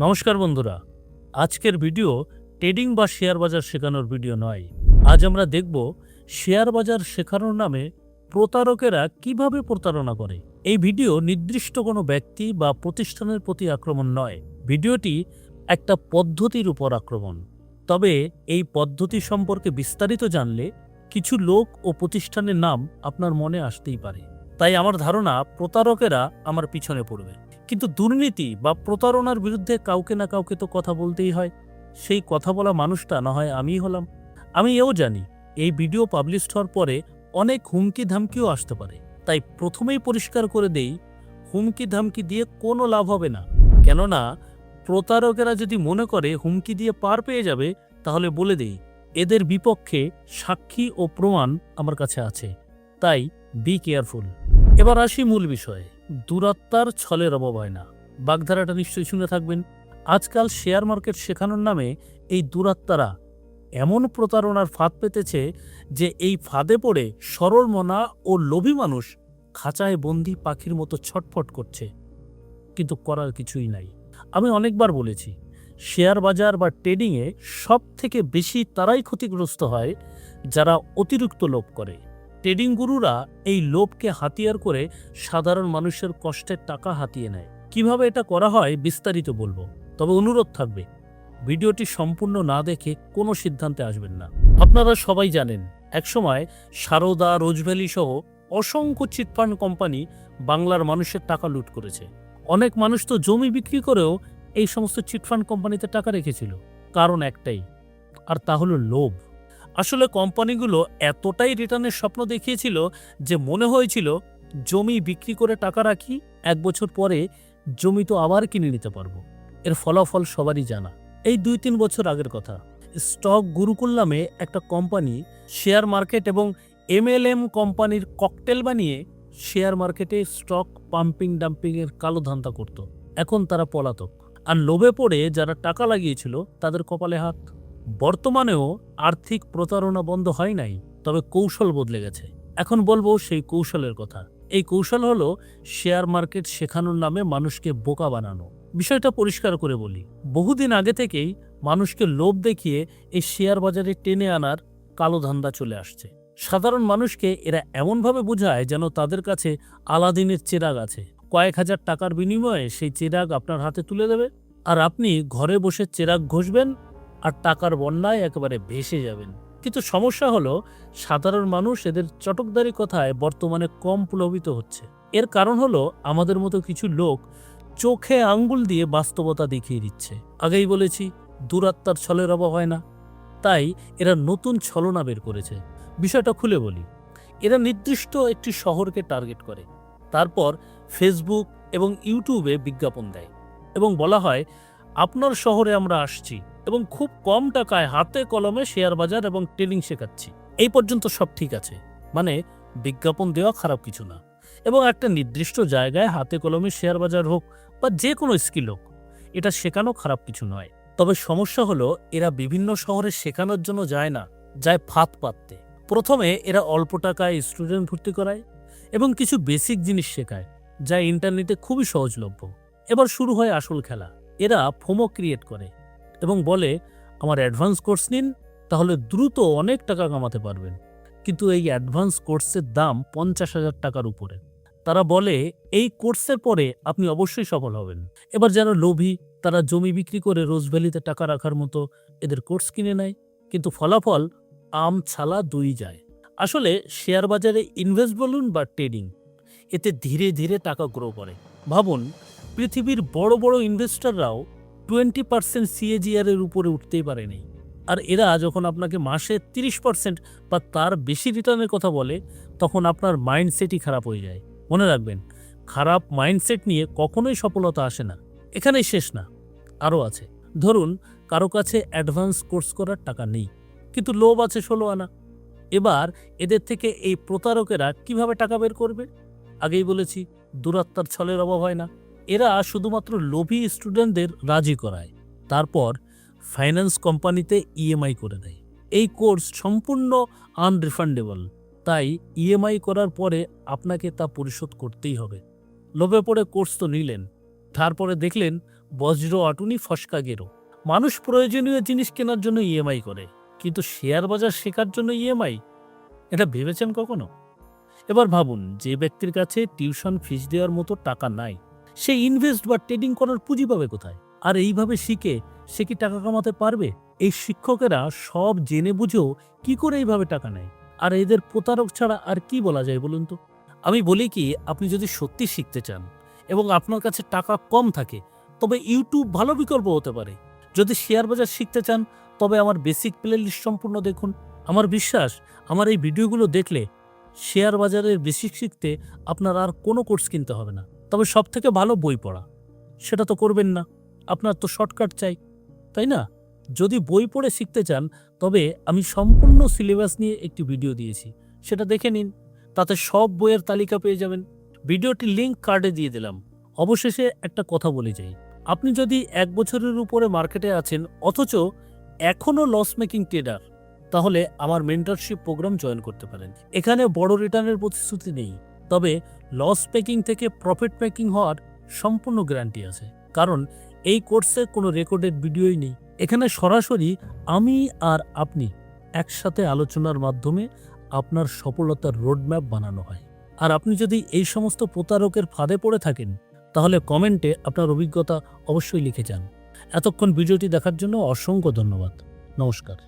নমস্কার বন্ধুরা, আজকের ভিডিও ট্রেডিং বা শেয়ার বাজার শেখানোর ভিডিও নয়। আজ আমরা দেখব শেয়ার বাজার শেখানোর নামে প্রতারকেরা কিভাবে প্রতারণা করে। এই ভিডিও নির্দিষ্ট কোনো ব্যক্তি বা প্রতিষ্ঠানের প্রতি আক্রমণ নয়, ভিডিওটি একটা পদ্ধতির উপর আক্রমণ। তবে এই পদ্ধতি সম্পর্কে বিস্তারিত জানলে কিছু লোক ও প্রতিষ্ঠানের নাম আপনার মনে আসতেই পারে। তাই আমার ধারণা প্রতারকেরা আমার পিছনে পড়বে। কিন্তু দুর্নীতি বা প্রতারণার বিরুদ্ধে কাউকে না কাউকে তো কথা বলতেই হয়। সেই কথা বলা মানুষটা না হয় আমিই হলাম। আমি এও জানি এই ভিডিও পাবলিশ হওয়ার পরে অনেক হুমকি ধামকিও আসতে পারে। তাই প্রথমেই পরিষ্কার করে দেই, হুমকি ধামকি দিয়ে কোনো লাভ হবে না। কেননা প্রতারকেরা যদি মনে করে হুমকি দিয়ে পার পেয়ে যাবে, তাহলে বলে দেই এদের বিপক্ষে সাক্ষী ও প্রমাণ আমার কাছে আছে। তাই বি কেয়ারফুল। এবার আসি মূল বিষয়ে। দুরাত্মার ছলের অভাব হয় না, বাগধারাটা নিশ্চয়ই শুনে থাকবেন। আজকাল শেয়ার মার্কেট শেখানোর নামে এই দুরাত্মারা এমন প্রতারণার ফাঁদ পেতেছে যে এই ফাঁদে পড়ে সরল মনা ও লোভী মানুষ খাঁচায় বন্দি পাখির মতো ছটফট করছে, কিন্তু করার কিছুই নাই। আমি অনেকবার বলেছি, শেয়ার বাজার বা ট্রেডিংয়ে সব থেকে বেশি তারাই ক্ষতিগ্রস্ত হয় যারা অতিরিক্ত লোভ করে। ট্রেডিং গুরুরা এই লোভকে হাতিয়ার করে সাধারণ মানুষের কষ্টের টাকা হাতিয়ে নেয়। কিভাবে এটা করা হয় বিস্তারিত বলবো, তবে অনুরোধ থাকবে ভিডিওটি সম্পূর্ণ না দেখে কোনো সিদ্ধান্তে আসবেন না। আপনারা সবাই জানেন, একসময় সারদা, রোজভ্যালি সহ অসংখ্য চিটফান্ড কোম্পানি বাংলার মানুষের টাকা লুট করেছে। অনেক মানুষ তো জমি বিক্রি করেও এই সমস্ত চিটফান্ড কোম্পানিতে টাকা রেখেছিল। কারণ একটাই, আর তা হলো লোভ। আসলে কোম্পানিগুলো এতটাই রিটার্নের স্বপ্ন দেখিয়েছিল যে মনে হয়েছিল জমি বিক্রি করে টাকা রাখি, 1 বছর পরে জমি তো আবার কিনে নিতে পারবো। এর ফলাফল সবারই জানা। এই 2-3 বছর আগের কথা, স্টক গুরুকুল নামে একটা কোম্পানি শেয়ার মার্কেট এবং MLM কোম্পানির ককটেল বানিয়ে শেয়ার মার্কেটে স্টক পাম্পিং ডাম্পিংয়ের কালো ধান্দা করত। এখন তারা পলাতক। আর লোভে পড়ে যারা টাকা লাগিয়েছিল তাদের কপালে হাত। বর্তমানেও আর্থিক প্রতারণা বন্ধ হয় নাই, তবে কৌশল বদলে গেছে। এখন বলবো সেই কৌশলের কথা। এই কৌশল হলো শেয়ার মার্কেট শেখানোর নামে মানুষকে বোকা বানানো। বিষয়টা পরিষ্কার করে বলি, বহুদিন আগে থেকেই মানুষকে লোভ দেখিয়ে এই শেয়ার বাজারে টেনে আনার কালো ধান্দা চলে আসছে। সাধারণ মানুষকে এরা এমনভাবে বোঝায় যেন তাদের কাছে আলাদিনের চেরাগ আছে। কয়েক হাজার টাকার বিনিময়ে সেই চেরাগ আপনার হাতে তুলে দেবে, আর আপনি ঘরে বসে চেরাগ ঘষবেন আর টাকার বন্যায় একেবারে ভেসে যাবেন। কিন্তু সমস্যা হলো, সাধারণ মানুষ এদের চটকদারি কথায় বর্তমানে কম প্রলোভিত হচ্ছে। এর কারণ হলো আমাদের মতো কিছু লোক চোখে আঙ্গুল দিয়ে বাস্তবতা দেখিয়ে দিচ্ছে। আগেই বলেছি, দুরাত্মার ছলের অভাব হয় না। তাই এরা নতুন ছলনা বের করেছে। বিষয়টা খুলে বলি। এরা নির্দিষ্ট একটি শহরকে টার্গেট করে, তারপর ফেসবুক এবং ইউটিউবে বিজ্ঞাপন দেয় এবং বলা হয় আপনার শহরে আমরা আসছি এবং খুব কম টাকায় হাতে কলমে শেয়ার বাজার এবং ট্রেডিং শেখাচ্ছি। এই পর্যন্ত সব ঠিক আছে, মানে বিজ্ঞাপন দেওয়া খারাপ কিছু না। এবং একটা নির্দিষ্ট জায়গায় হাতে কলমে শেয়ার বাজার হোক বা যে কোনো স্কিল হোক, এটা শেখানো খারাপ কিছু নয়। তবে সমস্যা হলো, এরা বিভিন্ন শহরে শেখানোর জন্য যায় না, যায় ফাঁদ পাততে। প্রথমে এরা অল্প টাকায় স্টুডেন্ট ভর্তি করায় এবং কিছু বেসিক জিনিস শেখায় যা ইন্টারনেটে খুবই সহজলভ্য। এবার শুরু হয় আসল খেলা। এরা ফোমো ক্রিয়েট করে এবং বলে আমার অ্যাডভান্স কোর্স নিন, তাহলে দ্রুত অনেক টাকা কামাতে পারবেন। কিন্তু এই অ্যাডভান্স কোর্সের দাম 50,000 টাকার উপরে। তারা বলে এই কোর্সের পরে আপনি অবশ্যই সফল হবেন। এবার যারা লোভী তারা জমি বিক্রি করে রোজভ্যালিতে টাকা রাখার মতো এদের কোর্স কিনে নেয়, কিন্তু ফলাফল আম ছালা দুই যায়। আসলে শেয়ার বাজারে ইনভেস্ট বলুন বা ট্রেডিং, এতে ধীরে ধীরে টাকা গ্রো করে। ভাবুন, পৃথিবীর বড় বড় ইনভেস্টররাও 20% CAGR এর উপরে উঠতেই পারেনি। আর এরা যখন আপনাকে মাসে 30% বা তার বেশি রিটার্নের কথা বলে, তখন আপনার মাইন্ডসেটই খারাপ হয়ে যায়। মনে রাখবেন, খারাপ মাইন্ডসেট নিয়ে কখনোই সফলতা আসে না। এখানেই শেষ না, আরও আছে। ধরুন কারো কাছে অ্যাডভান্স কোর্স করার টাকা নেই, কিন্তু লোভ আছে 16 আনা। এবার এদের থেকে এই প্রতারকেরা কিভাবে টাকা বের করবে? আগেই বলেছি, দুরাত্মার ছলের অভাব হয় না। এরা শুধুমাত্র লোভী স্টুডেন্টদের রাজি করায়, তারপর ফাইন্যান্স কোম্পানিতে EMI করে দেয়। এই কোর্স সম্পূর্ণ আনরিফান্ডেবল, তাই EMI করার পরে আপনাকে তা পরিশোধ করতেই হবে। লোভে পড়ে কোর্স তো নিলেন, তারপরে দেখলেন বজ্র আটুনি ফসকা গেরো। মানুষ প্রয়োজনীয় জিনিস কেনার জন্য ইএমআই করে, কিন্তু শেয়ার বাজার শেখার জন্য ইএমআই, এটা ভেবেছেন কখনো? এবার ভাবুন, যে ব্যক্তির কাছে টিউশন ফিস দেওয়ার মতো টাকা নাই, সে ইনভেস্ট বা ট্রেডিং করার পুঁজি পাবে কোথায়? আর এইভাবে শিখে সে কি টাকা কামাতে পারবে? এই শিক্ষকেরা সব জেনে বুঝেও কি করে এইভাবে টাকা নেয়? আর এদের প্রতারক ছাড়া আর কি বলা যায় বলুন তো? আমি বলি কি, আপনি যদি সত্যি শিখতে চান এবং আপনার কাছে টাকা কম থাকে, তবে ইউটিউব ভালো বিকল্প হতে পারে। যদি শেয়ার বাজার শিখতে চান, তবে আমার বেসিক প্লে লিস্ট সম্পূর্ণ দেখুন। আমার বিশ্বাস, আমার এই ভিডিওগুলো দেখলে শেয়ার বাজারের বেসিক শিখতে আপনার আর কোনো কোর্স কিনতে হবে না। তবে সবথেকে ভালো বই পড়া, সেটা তো করবেন না, আপনার তো শর্টকাট চাই, তাই না? যদি বই পড়ে শিখতে চান, তবে আমি সম্পূর্ণ সিলেবাস নিয়ে একটি ভিডিও দিয়েছি, সেটা দেখে নিন। তাতে সব বইয়ের তালিকা পেয়ে যাবেন। ভিডিওটির লিঙ্ক কার্ডে দিয়ে দিলাম। অবশেষে একটা কথা বলে যাই, আপনি যদি 1 বছরের উপরে মার্কেটে আছেন অথচ এখনও লস মেকিং ট্রেডার, তাহলে আমার মেন্টরশিপ প্রোগ্রাম জয়েন করতে পারেন। এখানে বড় রিটার্নের প্রতিশ্রুতি নেই, তবে লস মেকিং থেকে প্রফিট মেকিং হওয়ার সম্পূর্ণ গ্যারান্টি আছে। কারণ এই কোর্সে কোনো রেকর্ডেড ভিডিওই নেই। এখানে সরাসরি আমি আর আপনি একসাথে আলোচনার মাধ্যমে আপনার সফলতার রোডম্যাপ বানানো হয়। আর আপনি যদি এই সমস্ত প্রতারকের ফাঁদে পড়ে থাকেন, তাহলে কমেন্টে আপনার অভিজ্ঞতা অবশ্যই লিখে যান। এতক্ষণ ভিডিওটি দেখার জন্য অসংখ্য ধন্যবাদ। নমস্কার।